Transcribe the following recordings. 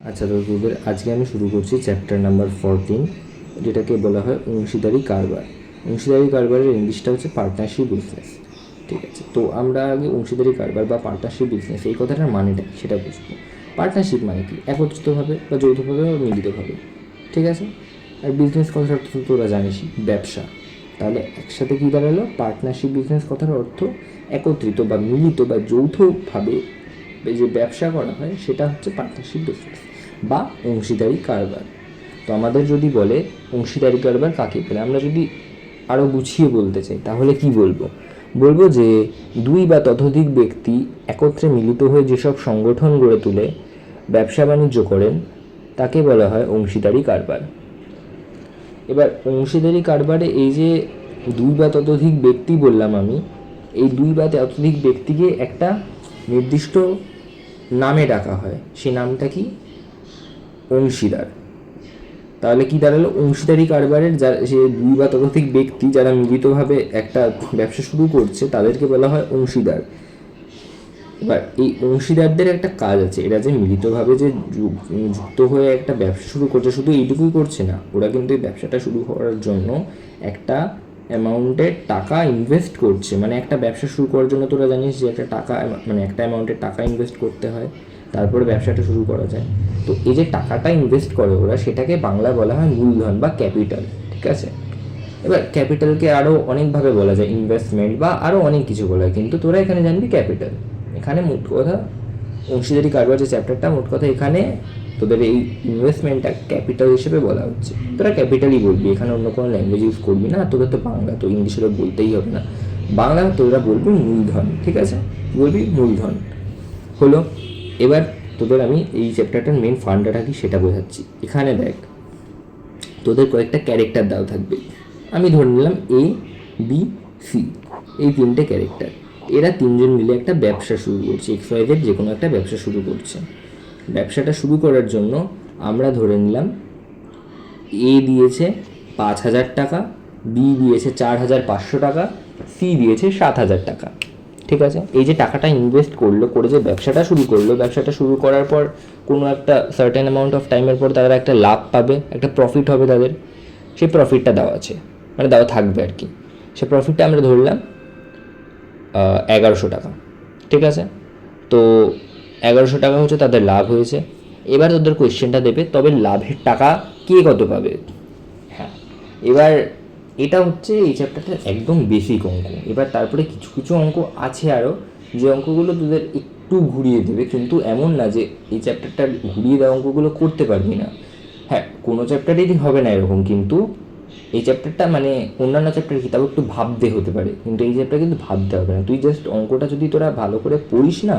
আচ্ছা, তো তোদের আজকে আমি শুরু করছি চ্যাপ্টার নাম্বার 14, যেটাকে বলা হয় অংশীদারি কারবার। অংশীদারি কারবারের ইংলিশটা হচ্ছে পার্টনারশিপ বিজনেস। ঠিক আছে, তো আমরা আগে অংশীদারি কারবার বা পার্টনারশিপ বিজনেস এই কথাটার মানেটা সেটা বুঝবো। পার্টনারশিপ মানে কি? একত্রিতভাবে বা যৌথভাবে বা মিলিতভাবে। ঠিক আছে, আর বিজনেস কথার অর্থ তো তোরা জানিসই, ব্যবসা। তাহলে একসাথে কী দাঁড়ালো? পার্টনারশিপ বিজনেস কথার অর্থ একত্রিত বা মিলিত বা যৌথভাবে যে ব্যবসা করা হয় সেটা হচ্ছে পার্টনারশিপ বিজনেস বা অংশীদারি কারবার। তো আমাদের যদি বলে অংশীদারি কারবার কাকে বলে, আমরা যদি আরও গুছিয়ে বলতে চাই তাহলে কি বলবো? বলবো যে দুই বা ততোধিক ব্যক্তি একত্রে মিলিত হয়ে যেসব সংগঠন গড়ে তুলে ব্যবসা বাণিজ্য করেন তাকে বলা হয় অংশীদারি কারবার। এবার অংশীদারি কারবারে এই যে দুই বা ততোধিক ব্যক্তি বললাম আমি, এই দুই বা ততোধিক ব্যক্তিকে একটা নির্দিষ্ট নামে ডাকা হয়। সেই নামটা কি? অংশীদার। তাহলে কি দাঁড়ালো? অংশীদারি কারবারের যে দুই বা ততোধিক ব্যক্তি যারা মিলিতভাবে একটা ব্যবসা শুরু করছে তাদেরকে বলা হয় অংশীদার। এবার এই অংশীদারদের একটা কাজ আছে, এরা যে মিলিতভাবে যে যুক্ত হয়ে একটা ব্যবসা শুরু করছে, শুধু এইটুকুই করছে না, ওরা কিন্তু এই ব্যবসাটা শুরু করার জন্য একটা অ্যামাউন্টের টাকা ইনভেস্ট করছে। মানে একটা ব্যবসা শুরু করার জন্য তোরা জানিস যে একটা টাকা, মানে একটা অ্যামাউন্টের টাকা ইনভেস্ট করতে হয়, তারপরে ব্যবসাটা শুরু করা যায়। তো এই যে টাকাটা ইনভেস্ট করে ওরা, সেটাকে বাংলায় বলা হয় মূলধন বা ক্যাপিটাল। ঠিক আছে, এবার ক্যাপিটালকে আরও অনেকভাবে বলা যায়, ইনভেস্টমেন্ট বা আরও অনেক কিছু বলা হয়, কিন্তু তোরা এখানে জানবি ক্যাপিটাল। এখানে মোট কথা অংশীদারি কারবার যে চ্যাপ্টারটা, মোট কথা এখানে তোদের এই ইনভেস্টমেন্টটা ক্যাপিটাল হিসেবে বলা হচ্ছে। তোরা ক্যাপিটালই বলবি, এখানে অন্য কোনো ল্যাঙ্গুয়েজ ইউজ করবি না। তোদের তো বাংলা, তো ইংলিশে বলতেই হবে না, বাংলা তোরা বলবি মূলধন। ঠিক আছে, বলবি মূলধন হলো। এবার তোদের আমি এই চ্যাপ্টারটার মেন ফান্ডাটা কি সেটা বোঝাচ্ছি। এখানে দেখ, তোদের কয়েকটা ক্যারেক্টার দেওয়া থাকবে। আমি ধরে নিলাম এ, বি, সি, এই তিনটে ক্যারেক্টার। এরা তিনজন মিলে একটা ব্যবসা শুরু করছে, XYZ যে কোনো একটা ব্যবসা শুরু করছে। ব্যবসাটা শুরু করার জন্য আমরা ধরে নিলাম এ দিয়েছে 5,000 টাকা, বি দিয়েছে 4,500 টাকা, সি দিয়েছে 7,000 টাকা। ঠিক আছে, এই যে টাকাটা ইনভেস্ট করলো, করে যে ব্যবসাটা শুরু করলো, ব্যবসাটা শুরু করার পর কোনো একটা সার্টেন অ্যামাউন্ট অফ টাইমের পর তারা একটা লাভ পাবে, একটা প্রফিট হবে তাদের। সেই প্রফিটটা দেওয়া আছে, মানে দেওয়া থাকবে আর কি। সে প্রফিটটা আমরা ধরলাম 1,100 টাকা। ঠিক আছে, তো 1,100 টাকা হচ্ছে তাদের লাভ হয়েছে। এবার তোদের কোয়েশ্চেনটা দেবে, তবে লাভের টাকা কে কত পাবে? হ্যাঁ, এবার এটা হচ্ছে এই চ্যাপ্টারটার একদম বেসিক অঙ্ক। এবার তারপরে কিছু কিছু অঙ্ক আছে আরও, যে অঙ্কগুলো তোদের একটু ঘুরিয়ে দেবে, কিন্তু এমন না যে এই চ্যাপ্টারটা ঘুরিয়ে দেওয়া অঙ্কগুলো করতে পারবি না। হ্যাঁ, কোনো চ্যাপ্টারেরই হবে না এরকম, কিন্তু এই চ্যাপ্টারটা মানে অন্যান্য চ্যাপ্টার কি তাও একটু ভাবতে হতে পারে, কিন্তু এই চ্যাপ্টার কিন্তু ভাবতে হবে না। তুই জাস্ট অঙ্কটা যদি তোরা ভালো করে পড়িস না,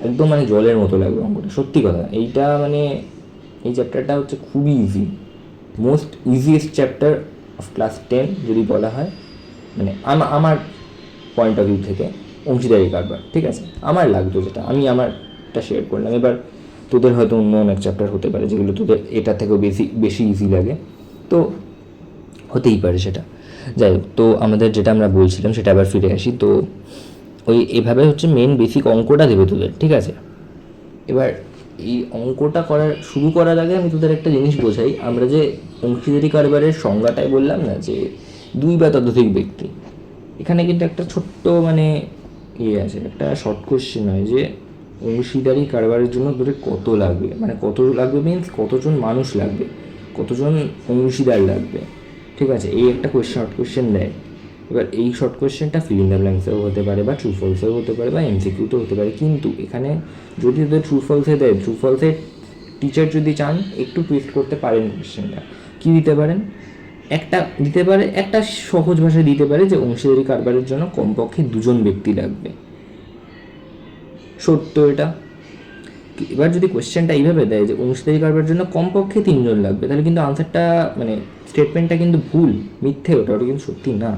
একদম মানে জলের মতো লাগবে অঙ্কটা, সত্যি কথা। এইটা মানে এই চ্যাপ্টারটা হচ্ছে খুবই easy, most easiest chapter of class 10 যদি বলা হয়, মানে আমার পয়েন্ট অফ ভিউ থেকে অংশীদারি কারবার। ঠিক আছে, আমার লাগতো যেটা, আমি আমারটা শেয়ার করলাম। এবার তোদের হয়তো অন্য অনেক চ্যাপ্টার হতে পারে যেগুলো তোদের এটা থেকেও বেশি ইজি লাগে, তো হতেই পারে সেটা। যাই হোক, তো আমাদের যেটা আমরা বলছিলাম সেটা আবার ফিরে আসি। তো ওই এভাবে হচ্ছে মেন বেসিক অঙ্কটা দেবে তোদের। ঠিক আছে, এবার এই অঙ্কটা শুরু করার আগে আমি তোদের একটা জিনিস বোঝাই। আমরা যে অংশীদারি কারবারের সংজ্ঞাটাই বললাম না, যে দুই বা ততোধিক ব্যক্তি, এখানে কিন্তু একটা ছোট্ট মানে আছে, একটা শর্ট কোশ্চেন হয় যে অংশীদারি কারবারের জন্য তোদের কত লাগবে, মানে কত লাগবে মিনস কতজন মানুষ লাগবে, কতজন অংশীদার লাগবে। ঠিক আছে, এই একটা শর্ট কোশ্চেন দেয়। এবার এই শর্ট কোশ্চেনটা ফিল ইন দ্য ব্ল্যাঙ্কসেও হতে পারে, বা ট্রু ফলসেও হতে পারে, বা MCQতেও হতে পারে। কিন্তু এখানে যদি ওদের ট্রু ফলসে দেয়, ট্রু ফলসে টিচার যদি চান একটু টুইস্ট করতে পারেন কোশ্চেনটা। কী দিতে পারেন? একটা দিতে পারে, একটা সহজ ভাষায় দিতে পারে যে অংশীদারি কারবারের জন্য কমপক্ষে 2জন ব্যক্তি লাগবে। সত্য এটা। এবার যদি কোয়েশ্চেনটা এইভাবে দেয় যে অংশীদারি কারবারের জন্য কমপক্ষে 3জন লাগবে, তাহলে কিন্তু আনসারটা মানে স্টেটমেন্টটা কিন্তু ভুল, মিথ্যে, ওটা কিন্তু সত্যি না।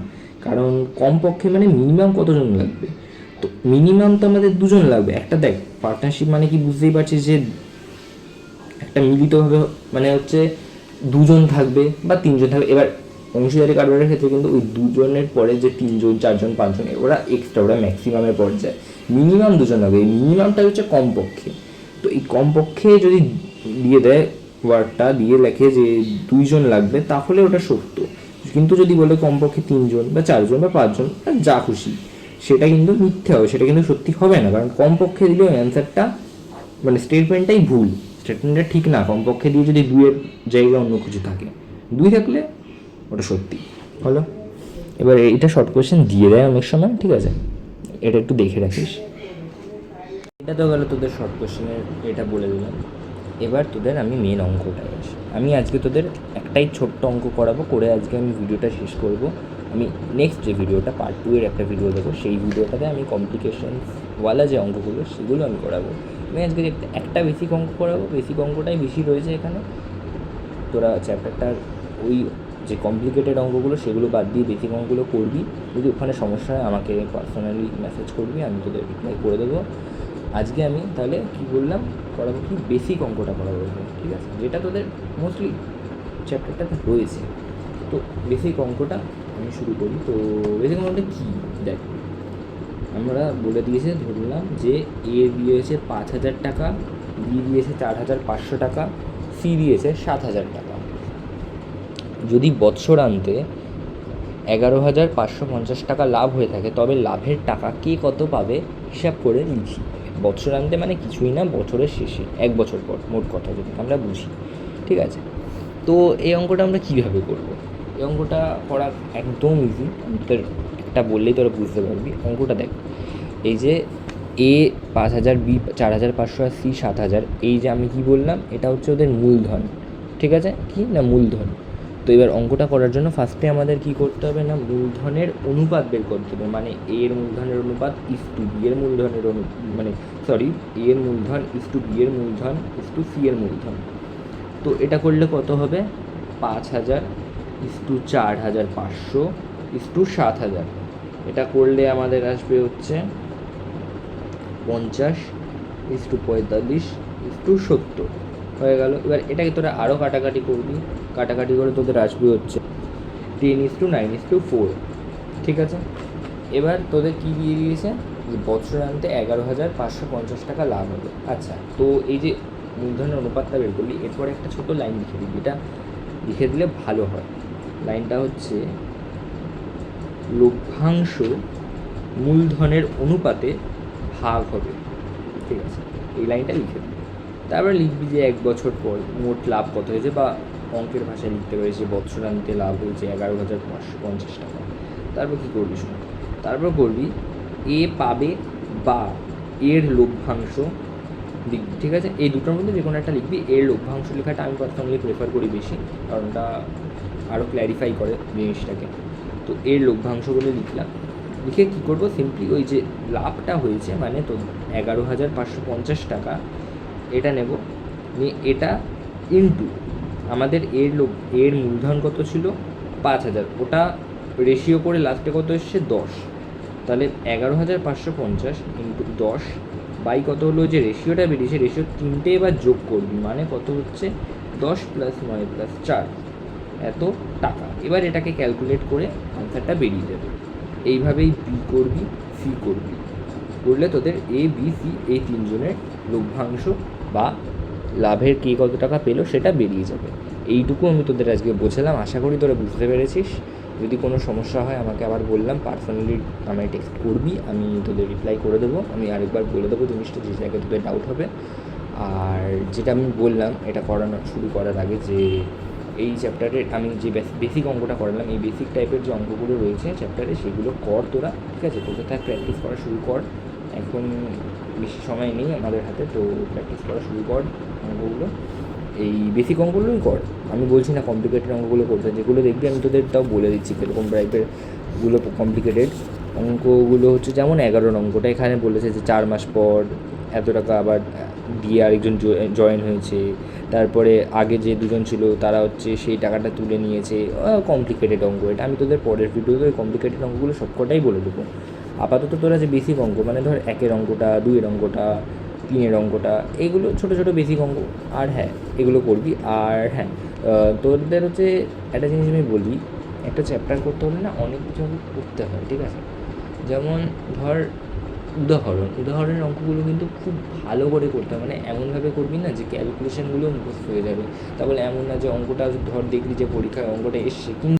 কারণ কমপক্ষে মানে মিনিমাম কতজন লাগবে? তো মিনিমাম তো আমাদের 2জন লাগবে। একটা দেখ, পার্টনারশিপ মানে কি বুঝতেই পারছিস যে একটা মিলিতভাবে মানে হচ্ছে 2জন থাকবে বা 3জন থাকবে। এবার অংশীদারি কারবারের ক্ষেত্রে কিন্তু ওই 2জনের পরে যে 3জন, 4জন, 5জন, ওরা এক্সট্রা, ওরা ম্যাক্সিমামের পর্যায়ে। মিনিমাম 2জন লাগবে, এই মিনিমামটা হচ্ছে কমপক্ষে। তো এই কমপক্ষে যদি দিয়ে দেয় ওয়ার্ডটা দিয়ে লেখে যে 2 জন লাগবে, তাহলে ওটা সত্য। কিন্তু যদি বলে কমপক্ষে 3 জন বা 4 জন বা 5 জন, যা খুশি, সেটা কিন্তু মিথ্যে হবে, সেটা কিন্তু সত্যি হবে না। কারণ কমপক্ষে দিলেও অ্যান্সারটা মানে স্টেটমেন্টটাই ভুল, স্টেটমেন্টটা ঠিক না। কমপক্ষে দিয়ে যদি 2-এর জায়গায় অন্য কিছু থাকে, 2 থাকলে ওটা সত্যি হলো। এবার এটা শর্ট কোয়েশ্চেন দিয়ে দেয় অনেক সময়, ঠিক আছে, এটা একটু দেখে রাখিস। এটা তো গেলো তোদের শর্ট কোয়েশ্চেনের, এটা বলে দিলাম। এবার তোদের আমি মেন অঙ্কটায় আসি। আমি আজকে তোদের একটাই ছোট্ট অঙ্ক করাবো, করে আজকে আমি ভিডিওটা শেষ করব। আমি নেক্সট যে ভিডিওটা পার্ট 2 এর একটা ভিডিও দেবো, সেই ভিডিওটাতে আমি কমপ্লিকেশনওয়ালা যে অঙ্কগুলো সেগুলো আমি করাবো। আমি আজকে একটা বেসিক অঙ্ক করাবো, বেসিক অঙ্কটাই বেশি রয়েছে এখানে। তোরা চ্যাপ্টারটার ওই যে কমপ্লিকেটেড অঙ্কগুলো সেগুলো বাদ দিয়ে বেসিক অঙ্কগুলো করবি। যদি ওখানে সমস্যা হয় আমাকে পার্সোনালি মেসেজ করবি, আমি তোদের রিপ্লাই করে দেবো। আজকে আমি তাহলে কী বললাম করাবো, কি বেসিক অঙ্কটা করাবো, ঠিক আছে, যেটা তোদের মোস্টলি চ্যাপ্টারটাতে রয়েছে। তো বেসিক অঙ্কটা আমি শুরু করি। তো বেসিক অঙ্কটা কী দেখ, আমরা বলে দিয়েছে, ধরলাম যে এ দিয়েছে 5,000 টাকা, বি দিয়েছে 4,500 টাকা, সি দিয়েছে 7,000 টাকা। যদি বৎসরান্তে 11,550 টাকা লাভ হয়ে থাকে, তবে লাভের টাকা কে কত পাবে হিসাব করে লিখি। বৎসরান্তে মানে কিছুই না, বছরের শেষে, 1 বছর পর, মোট কথা যদি আমরা বুঝি, ঠিক আছে। তো এই অঙ্কটা আমরা কীভাবে করব? এই অঙ্কটা করা একদম ইজি, তোদের একটা বললেই তোরা বুঝতে পারবি। অঙ্কটা দেখ, এই যে এ 5,000, বি 4,500 আর সি 7,000, এই যে আমি কি বললাম, এটা হচ্ছে ওদের মূলধন, ঠিক আছে, কি না মূলধন। তো এবার অঙ্কটা করার জন্য ফার্স্টে আমাদের কি করতে হবে না, মূলধনের অনুপাত বের করতে হবে। মানে এ এর মূলধনের অনুপাত ইস টু বি এর মূলধনের মানে সরি, এ এর মূলধন ইস টু বি এর মূলধন ইস টু সি এর মূলধন। তো এটা করলে কত হবে, 5,000 ইস টু 4,500 ইস টু 7,000। এটা করলে আমাদের আসবে হচ্ছে 50 ইস টু 45 ইস টু 70 হয়ে গেল। এবার এটাকে তোরা আরও কাটাকাটি করবি, কাটাকাটি করে তোদের আসবে হচ্ছে 10 ইস টু 9 ইস টু 4, ঠিক আছে। এবার তোদের কী দিয়ে দিয়েছে, যে বছরান্তে 11,550 টাকা লাভ হবে। আচ্ছা, তো এই যে মূলধনের অনুপাতটা বের করলি, এরপর একটা ছোটো লাইন লিখে দিবি, এটা লিখে দিলে ভালো হয়। লাইনটা হচ্ছে লভ্যাংশ মূলধনের অনুপাতে ভাগ হবে, ঠিক আছে, এই লাইনটা লিখে দিবি। তারপরে লিখবি যে 1 বছর পর মোট লাভ কত হয়েছে, বা অঙ্কের ভাষায় লিখতে পারিস যে বৎসরান্তে লাভ হয়েছে 11,550 টাকা। তারপর কী করবি শোন, তারপর করবি এ পাবে বা এর লভ্যাংশ লিখবি, ঠিক আছে। এই দুটোর মধ্যে যে কোনো একটা লিখবি। এর লভ্যাংশ লেখাটা আমি পার্সোনালি প্রেফার করি বেশি, কারণ ওটা আরও ক্ল্যারিফাই করে জিনিসটাকে। তো এর লভ্যাংশগুলো লিখলাম, লিখে কী করবো, সিম্পলি ওই যে লাভটা হয়েছে মানে তো 11,550 টাকা, এটা নেব, নিয়ে এটা ইনটু আমাদের এর মূলধন কত ছিল 5,000, ওটা রেশিও করে লাস্টে কত এসছে 10। তাহলে 11,550 ইন্টু 10 বাই কত হলো, যে রেশিওটা বেরিয়েছে, রেশিও 3টে এবার যোগ করবি, মানে কত হচ্ছে 10 + 9 + 4, এত টাকা। এবার এটাকে ক্যালকুলেট করে আনসারটা বেরিয়ে যাবে। এইভাবেই বি করবি, সি করবি, করলে তোদের এ বি সি এই 3 জনের লভ্যাংশ বা লাভের কে কত টাকা পেলো সেটা বেরিয়ে যাবে। এইটুকু আমি তোদের আজকে বোঝালাম, আশা করি তোরা বুঝতে পেরেছিস। যদি কোনো সমস্যা হয় আমাকে আবার বললাম পার্সোনালি আমায় টেক্সট করবি, আমি তোদের রিপ্লাই করে দেবো। আমি আরেকবার বলে দেবো জিনিসটা, যে জায়গায় তোদের ডাউট হবে। আর যেটা আমি বললাম এটা শুরু করার আগে, যে এই চ্যাপ্টারের আমি যে বেসিক অঙ্কটা করালাম, এই বেসিক টাইপের যে অঙ্কগুলো রয়েছে চ্যাপ্টারে সেগুলো কর তোরা, ঠিক আছে। তোদের তার প্র্যাকটিস করা শুরু কর, এখন বেশি সময় নেই আমাদের হাতে, তো প্র্যাকটিস করা শুরু কর অঙ্কগুলো। এই বেসিক অঙ্কগুলোই কর, আমি বলছি না কমপ্লিকেটেড অঙ্কগুলো করতে। যেগুলো দেখবি আমি তোদের তাও বলে দিচ্ছি কীরকম টাইপেরগুলো কমপ্লিকেটেড অঙ্কগুলো হচ্ছে। যেমন 11 অঙ্কটা এখানে বলেছে যে 4 মাস পর এত টাকা আবার দিয়ে আরেকজন জয়েন হয়েছে, তারপরে আগে যে দুজন ছিল তারা হচ্ছে সেই টাকাটা তুলে নিয়েছে। কমপ্লিকেটেড অঙ্ক এটা, আমি তোদের পরের ভিডিওতে ওই কমপ্লিকেটেড অঙ্কগুলো সবকটাই বলে দেবো। আপাতত তোরা যে বেসিক অঙ্ক, মানে ধর 1-এর অঙ্কটা, 2-এর অঙ্কটা, 3-এর অঙ্কটা, এইগুলো ছোটো ছোটো বেসিক অঙ্ক, আর হ্যাঁ এগুলো করবি। আর হ্যাঁ, তোদের হচ্ছে একটা জিনিস আমি বলি, একটা চ্যাপ্টার করতে হলে না অনেক কিছু করতে হয়, ঠিক আছে। যেমন ধর উদাহরণের অঙ্কগুলো কিন্তু খুব ভালো করে করতে হবে, মানে এমনভাবে করবি না যে ক্যালকুলেশনগুলো মুখস্থ হয়ে যাবে। তাহলে এমন না যে অঙ্কটা ধর দেখলি যে পরীক্ষায় অঙ্কটা এসছে কিন্তু